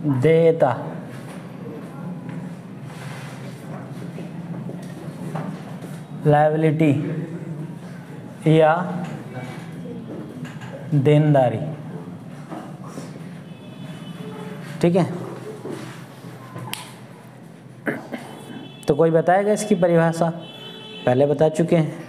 देयता, लायबिलिटी या देनदारी। ठीक है, तो कोई बताएगा इसकी परिभाषा? पहले बता चुके हैं।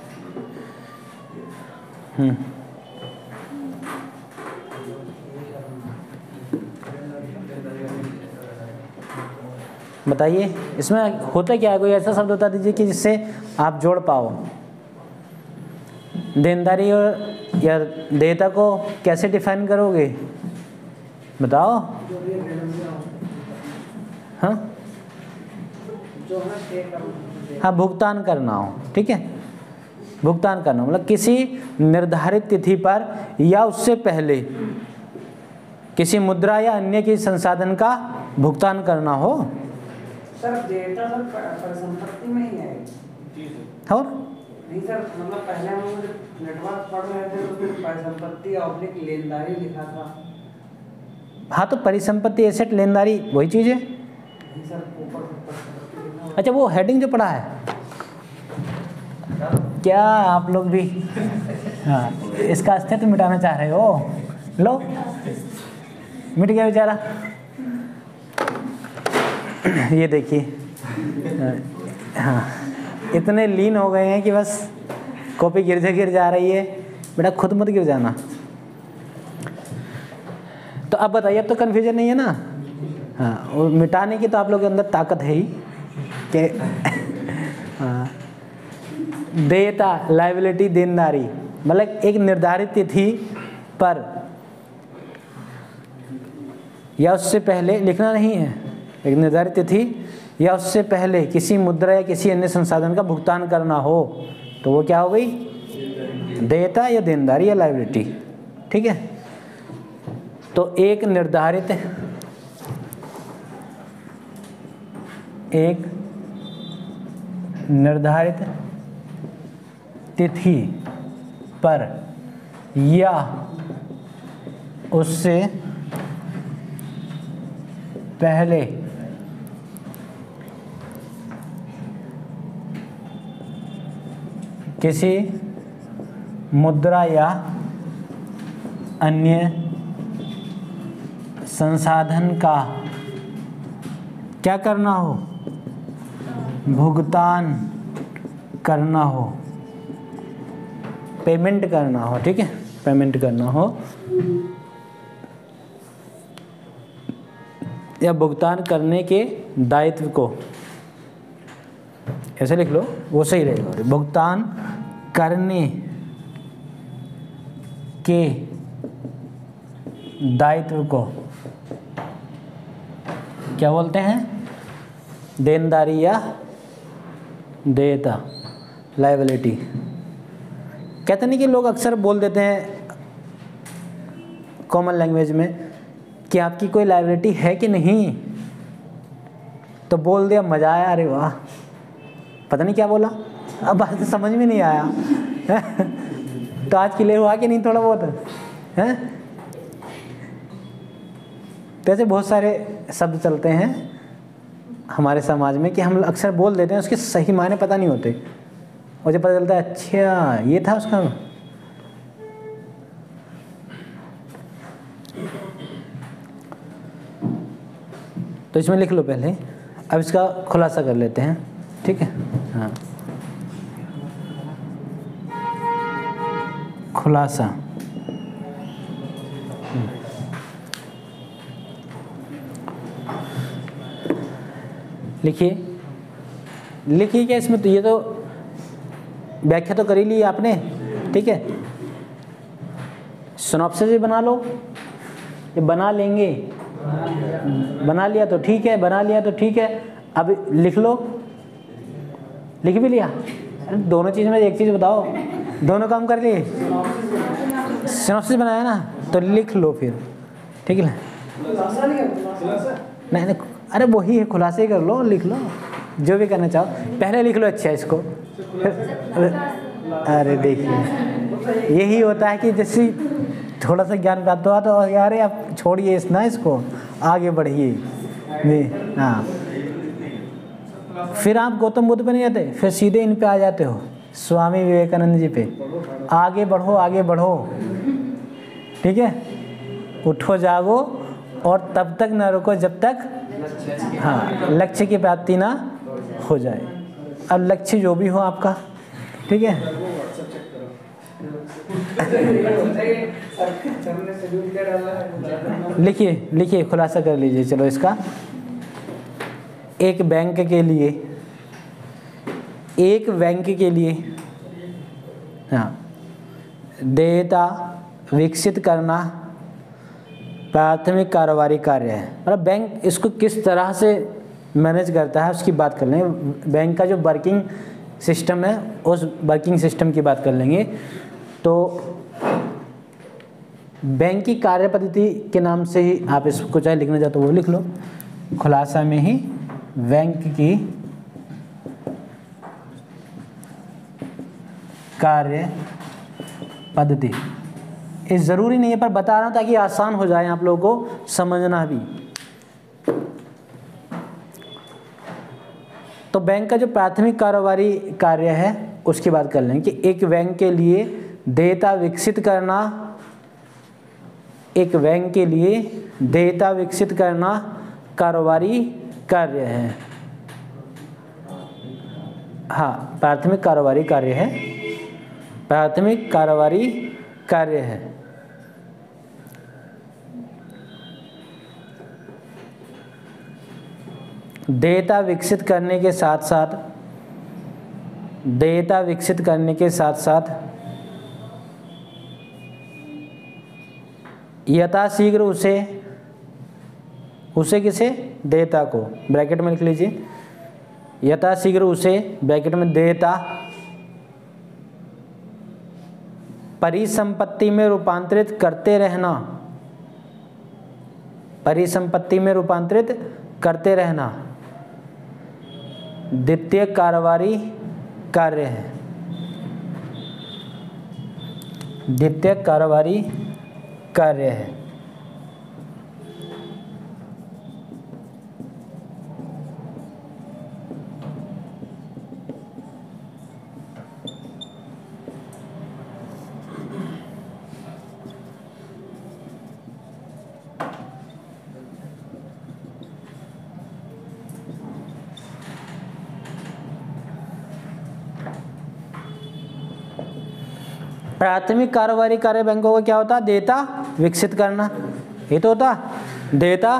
बताइए इसमें होता क्या है? कोई ऐसा शब्द बता दीजिए कि जिससे आप जोड़ पाओ। देनदारी और या देयता को कैसे डिफाइन करोगे? बताओ। हाँ हाँ, भुगतान करना हो। ठीक है, भुगतान करना मतलब किसी निर्धारित तिथि पर या उससे पहले किसी मुद्रा या अन्य किसी संसाधन का भुगतान करना हो। सर देयता सर परिसंपत्ति में ही है। और नहीं सर, मतलब पहले हम नेटवर्क पढ़ रहे थे तो फिर परिसंपत्ति ऑब्लिक लेनदारी लिखा था। हाँ, तो परिसंपत्ति, एसेट, लेनदारी वही चीज है। नहीं सर, ऊपर अच्छा, वो हेडिंग जो पढ़ा है क्या आप लोग भी? हाँ, इसका अस्तित्व मिटाना चाह रहे हो? लो, मिट गया बेचारा। ये देखिए, हाँ, इतने लीन हो गए हैं कि बस कॉपी गिर जा रही है। बेटा खुद मत गिर जाना। तो अब बताइए, अब तो कन्फ्यूजन नहीं है ना? हाँ, और मिटाने की तो आप लोगों के अंदर ताकत है ही कि हाँ, देयता, लायबिलिटी, देनदारी मतलब एक निर्धारित तिथि पर या उससे पहले, लिखना नहीं है, एक निर्धारित तिथि या उससे पहले किसी मुद्रा या किसी अन्य संसाधन का भुगतान करना हो तो वो क्या हो गई? देयता या देनदारी या लायबिलिटी। ठीक है, तो एक निर्धारित तिथि पर या उससे पहले किसी मुद्रा या अन्य संसाधन का क्या करना हो? भुगतान करना हो, पेमेंट करना हो। ठीक है, पेमेंट करना हो या भुगतान करने के दायित्व को, ऐसे लिख लो, वो सही रहेगा। भुगतान करने के दायित्व को क्या बोलते हैं? देनदारी या देयता, लायबिलिटी। कहते नहीं कि लोग अक्सर बोल देते हैं कॉमन लैंग्वेज में कि आपकी कोई लायबिलिटी है कि नहीं, तो बोल दिया, मजा आया, अरे वाह, पता नहीं क्या बोला, अब बात तो समझ में नहीं आया। तो आज क्लियर हुआ कि नहीं थोड़ा बहुत है? तो ऐसे बहुत सारे शब्द चलते हैं हमारे समाज में कि हम अक्सर बोल देते हैं, उसके सही मायने पता नहीं होते, और जब पता चलता है अच्छा ये था उसका। तो इसमें लिख लो पहले, अब इसका खुलासा कर लेते हैं। ठीक है, हाँ, खुलासा। लिखिए क्या इसमें? तो ये तो व्याख्या तो कर ही ली आपने। ठीक है, सिनॉप्सिस भी बना लो, ये बना लेंगे, बना लिया तो ठीक है, बना लिया तो ठीक है। अब लिख लो, लिख भी लिया? दोनों चीज़ में एक चीज़ बताओ, दोनों काम कर लिए। सिनॉप्सिस बनाया ना, तो लिख लो फिर। ठीक है, नहीं, अरे वही है, खुलासे कर लो, लिख लो, जो भी करना चाहो, पहले लिख लो। अच्छा इसको, अरे देखिए, यही होता है कि जैसे थोड़ा सा ज्ञान प्राप्त हुआ तो यार आप छोड़िए इस ना, इसको आगे बढ़िए। हाँ, फिर आप गौतम बुद्ध पे नहीं जाते, फिर सीधे इन पे आ जाते हो, स्वामी विवेकानंद जी पे। आगे बढ़ो, आगे बढ़ो, ठीक है। उठो जागो और तब तक न रुको जब तक हाँ लक्ष्य की प्राप्ति ना हो जाए। अब लक्ष्य जो भी हो आपका, ठीक है। लिखिए लिखिए, खुलासा कर लीजिए। चलो इसका, एक बैंक के लिए हाँ देयता विकसित करना प्राथमिक कारोबारी कार्य है। मतलब बैंक इसको किस तरह से मैनेज करता है उसकी बात कर लेंगे। बैंक का जो वर्किंग सिस्टम है उस वर्किंग सिस्टम की बात कर लेंगे। तो बैंक की कार्य पद्धति के नाम से ही आप इसको चाहे लिखना चाहते हो वो लिख लो। खुलासा में ही बैंक की कार्य पद्धति, ये ज़रूरी नहीं है पर बता रहा हूँ ताकि आसान हो जाए आप लोगों को समझना भी। तो बैंक का जो प्राथमिक कारोबारी कार्य है उसकी बात कर लेंगे कि एक बैंक के लिए देयता विकसित करना, एक बैंक के लिए देयता विकसित करना कारोबारी कार्य है। हाँ, प्राथमिक कारोबारी कार्य है, प्राथमिक कारोबारी कार्य है। देयता विकसित करने के साथ साथ, देयता विकसित करने के साथ साथ यथाशीघ्र उसे किसे, देयता को ब्रैकेट में लिख लीजिए, यथाशीघ्र उसे ब्रैकेट में देयता परिसंपत्ति में रूपांतरित करते रहना, परिसंपत्ति में रूपांतरित करते रहना द्वितीय कारोबारी कार्य है, द्वितीय कारोबारी कार्य है। प्राथमिक कारोबारी कार्य बैंकों का क्या होता है, देयता विकसित करना, ये तो होता देयता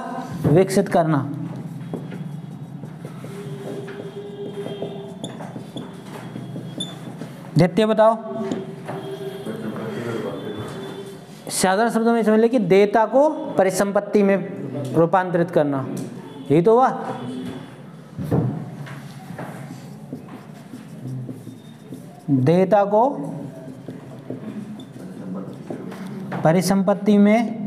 विकसित करना। द्वितीय बताओ, साधारण शब्दों में समझ ले कि देयता को परिसंपत्ति में रूपांतरित करना, यही तो हुआ। देयता को परिसंपत्ति में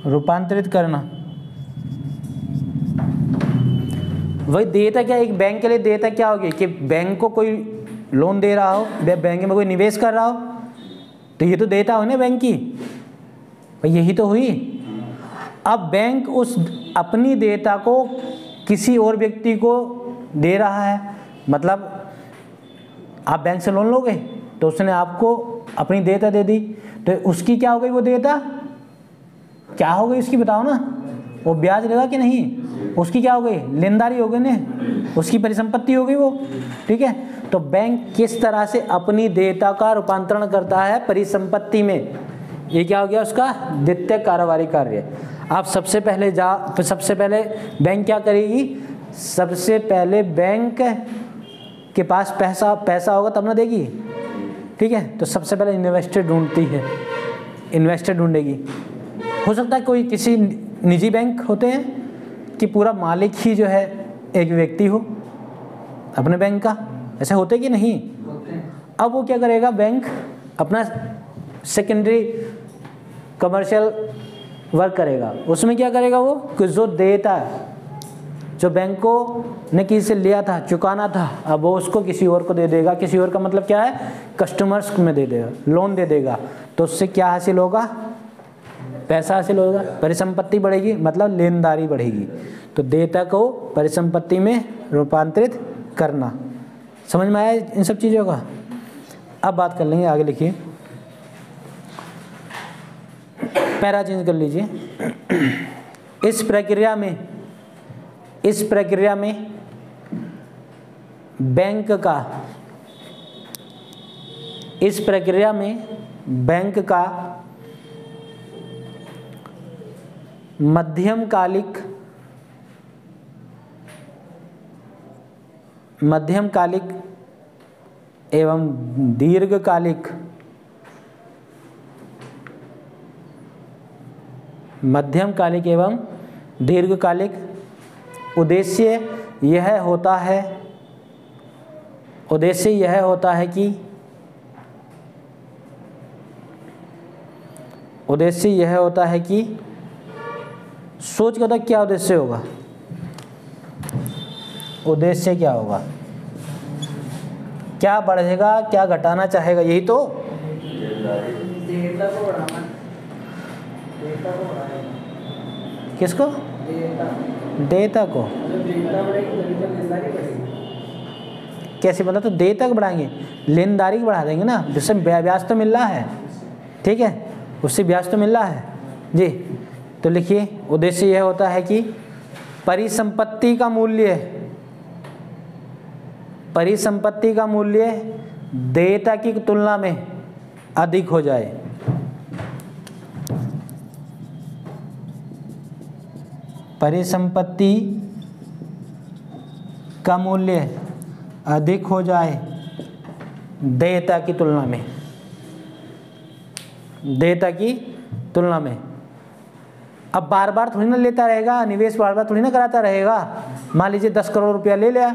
रूपांतरित करना। वही देयता क्या, एक बैंक के लिए देयता क्या होगी कि बैंक को कोई लोन दे रहा हो, बैंक में कोई निवेश कर रहा हो, तो ये तो देयता हो ना बैंक की, भाई यही तो हुई। अब बैंक उस अपनी देयता को किसी और व्यक्ति को दे रहा है, मतलब आप बैंक से लोन लोगे तो उसने आपको अपनी देयता दे दी, तो उसकी क्या हो गई, वो देयता क्या हो गई उसकी, बताओ ना। वो ब्याज लगा कि नहीं, उसकी क्या हो गई, लेनदारी हो गई ना, उसकी परिसंपत्ति हो गई वो, ठीक है। तो बैंक किस तरह से अपनी देयता का रूपांतरण करता है परिसंपत्ति में, ये क्या हो गया उसका द्वितीय कारोबारी कार्य। आप सबसे पहले बैंक क्या करेगी, सबसे पहले बैंक के पास पैसा होगा तब ना देगी, ठीक है। तो सबसे पहले इन्वेस्टर ढूंढती है, इन्वेस्टर ढूंढेगी। हो सकता है कोई किसी निजी बैंक होते हैं कि पूरा मालिक ही जो है एक व्यक्ति हो अपने बैंक का, ऐसे होते कि नहीं। अब वो क्या करेगा, बैंक अपना सेकेंडरी कमर्शियल वर्क करेगा, उसमें क्या करेगा वो कि जो देयता जो बैंकों ने किसी से लिया था, चुकाना था, अब वो उसको किसी और को दे देगा। किसी और का मतलब क्या है, कस्टमर्स में दे देगा, लोन दे देगा। तो उससे क्या हासिल होगा, पैसा हासिल होगा, परिसंपत्ति बढ़ेगी, मतलब लेनदारी बढ़ेगी। तो देयता को परिसंपत्ति में रूपांतरित करना। समझ में आया इन सब चीज़ों का। अब बात कर लेंगे, आगे लिखिए, पैरा चेंज कर लीजिए। इस प्रक्रिया में बैंक का मध्यमकालिक एवं दीर्घकालिक उद्देश्य यह होता है कि सोच के, क्या उद्देश्य होगा, उद्देश्य क्या होगा, क्या बढ़ेगा, क्या घटाना चाहेगा, यही तो। देयता को बढ़ाना, देयता को बढ़ाएगा। किसको, देयता को। देयता बढ़ेगी तभी तो लेनदारी बढ़ेगी। कैसे, मतलब तो देयता को बढ़ाएंगे, लेनदारी को बढ़ा देंगे ना, जिससे ब्याज तो मिल रहा है, ठीक है, उससे ब्याज तो मिल रहा है जी। तो लिखिए, उद्देश्य यह होता है कि परिसंपत्ति का मूल्य देयता की तुलना में अधिक हो जाए। परिसंपत्ति का मूल्य अधिक हो जाए देयता की तुलना में। अब बार बार थोड़ी ना लेता रहेगा, निवेश बार बार थोड़ी ना कराता रहेगा। मान लीजिए 10 करोड़ रुपया ले लिया,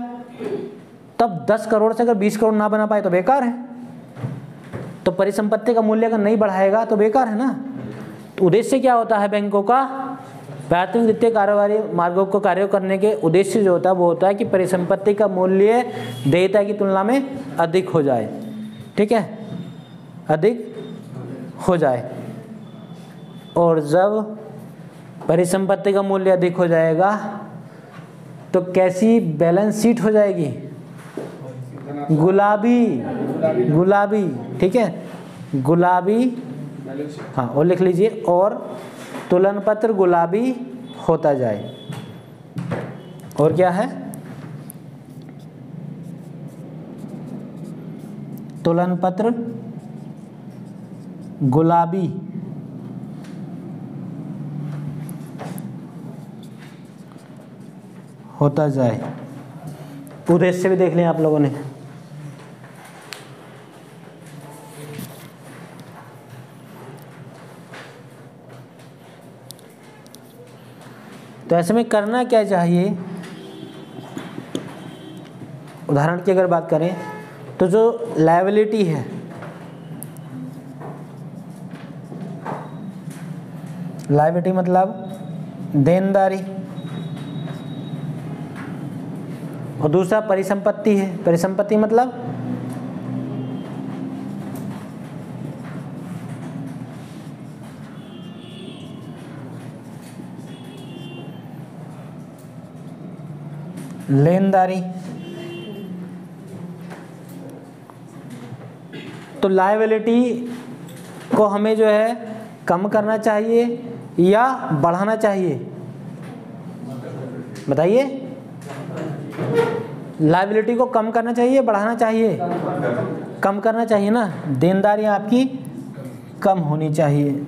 तब 10 करोड़ से अगर 20 करोड़ ना बना पाए तो बेकार है। तो परिसंपत्ति का मूल्य अगर नहीं बढ़ाएगा तो बेकार है ना। उद्देश्य क्या होता है बैंकों का, प्राथमिक द्वितीय कारोबारी मार्गों को कार्य करने के उद्देश्य जो होता है वो होता है कि परिसंपत्ति का मूल्य देयता की तुलना में अधिक हो जाए, ठीक है, अधिक हो जाए। और जब परिसंपत्ति का मूल्य अधिक हो जाएगा तो कैसी बैलेंस शीट हो जाएगी, गुलाबी, ठीक है, गुलाबी, हाँ, और लिख लीजिए, और तुलन पत्र गुलाबी होता जाए। और क्या है, तुलन पत्र गुलाबी होता जाए। उद्देश्य भी देख लें आप लोगों ने। तो ऐसे में करना क्या चाहिए, उदाहरण की अगर बात करें तो जो लायबिलिटी है, लायबिलिटी मतलब देनदारी, और दूसरा परिसंपत्ति है, परिसंपत्ति मतलब लेनदारी। तो लायबिलिटी को हमें जो है कम करना चाहिए या बढ़ाना चाहिए, बताइए। लायबिलिटी को कम करना चाहिए, बढ़ाना चाहिए, कम करना चाहिए ना। देनदारी आपकी कम होनी चाहिए।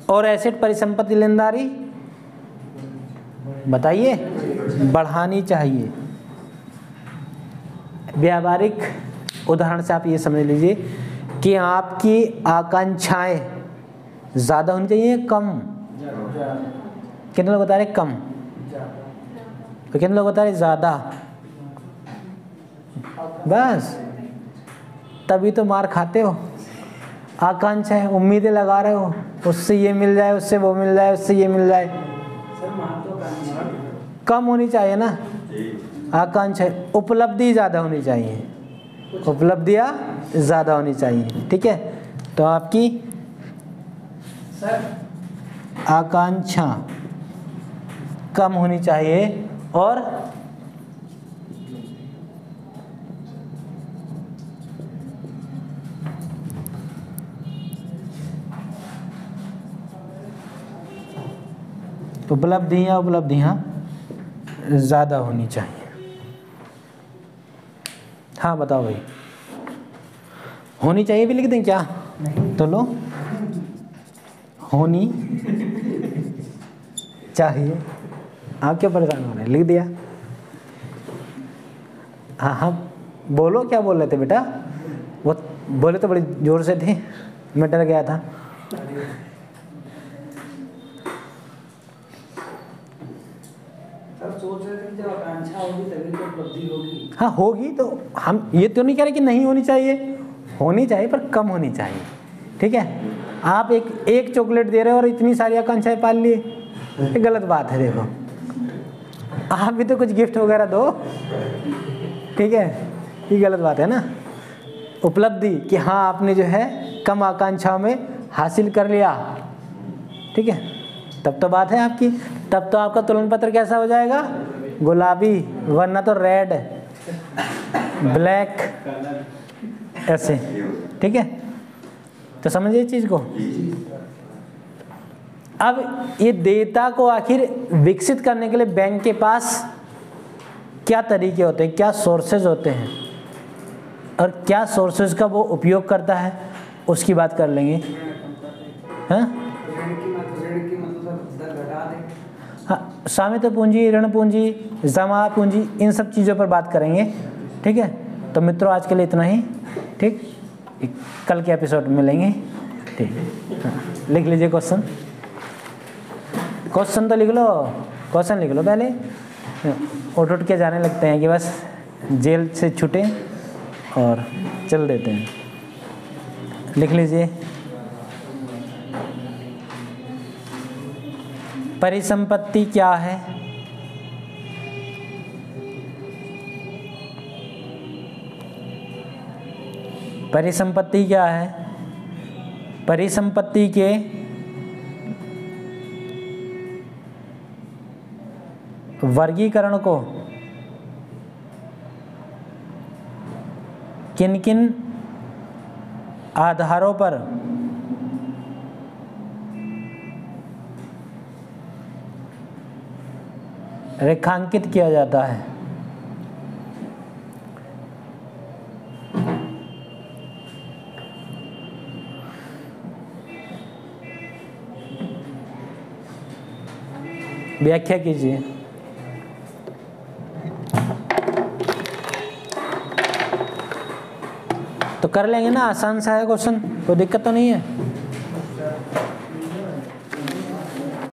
और एसेट परिसंपत्ति लेनदारी बताइए बढ़ानी चाहिए। व्यावहारिक उदाहरण से आप ये समझ लीजिए कि आपकी आकांक्षाएं ज़्यादा होनी चाहिए, कम। कितने लोग बता रहे कम, तो कितने लोग बता रहे ज़्यादा। बस तभी तो मार खाते हो। आकांक्षाएं, उम्मीदें लगा रहे हो, उससे ये मिल जाए, उससे वो मिल जाए, उससे ये मिल जाए। सर कम होनी चाहिए ना, आकांक्षा, उपलब्धि ज़्यादा होनी चाहिए, उपलब्धियाँ ज़्यादा होनी चाहिए, ठीक है। तो आपकी सर आकांक्षा कम होनी चाहिए और उपलब्धियाँ ज़्यादा होनी चाहिए। हाँ बताओ भाई, होनी चाहिए भी लिख दें क्या? तो लो, होनी चाहिए, आप क्यों परेशान हो रहे हैं, लिख दिया। हाँ हाँ बोलो, क्या बोल रहे थे बेटा? वो बोले तो बड़ी जोर से थे, मैं डर गया था। सर सोच रहे थे कि जब आकांक्षा होगी तभी तो उपलब्धि होगी। हाँ होगी, तो हम ये तो नहीं कह रहे कि नहीं होनी चाहिए, होनी चाहिए पर कम होनी चाहिए, ठीक है। आप एक चॉकलेट दे रहे हो और इतनी सारी आकांक्षाएं पाल लिए, ये गलत बात है। देखो आप भी तो कुछ गिफ्ट वगैरह दो, ठीक है, ये गलत बात है ना। उपलब्धि कि हाँ आपने जो है कम आकांक्षाओं में हासिल कर लिया, ठीक है, तब तो बात है आपकी, तब तो आपका तुलन पत्र कैसा हो जाएगा, गुलाबी, वरना तो रेड, ब्लैक, ऐसे, ठीक है। तो समझिए इस चीज़ को। अब ये डेटा को आखिर विकसित करने के लिए बैंक के पास क्या तरीके होते हैं, क्या सोर्सेज होते हैं और क्या सोर्सेज का वो उपयोग करता है, उसकी बात कर लेंगे। हाँ ऋण की मतलब दर घटा दें। हाँ, स्वामित्व पूंजी, ऋण पूंजी, जमा पूंजी, इन सब चीज़ों पर बात करेंगे, ठीक है। तो मित्रों आज के लिए इतना ही, ठीक, कल के एपिसोड में मिलेंगे, ठीक। हाँ, लिख लीजिए क्वेश्चन, क्वेश्चन तो लिख लो, क्वेश्चन लिख लो पहले, उठ के जाने लगते हैं कि बस जेल से छूटे और चल देते हैं। लिख लीजिए, परिसंपत्ति क्या है? परिसंपत्ति क्या है? परिसंपत्ति के वर्गीकरण को किन किन आधारों पर रेखांकित किया जाता है? व्याख्या कीजिए। तो कर लेंगे ना, आसान सा है क्वेश्चन, कोई दिक्कत तो नहीं है।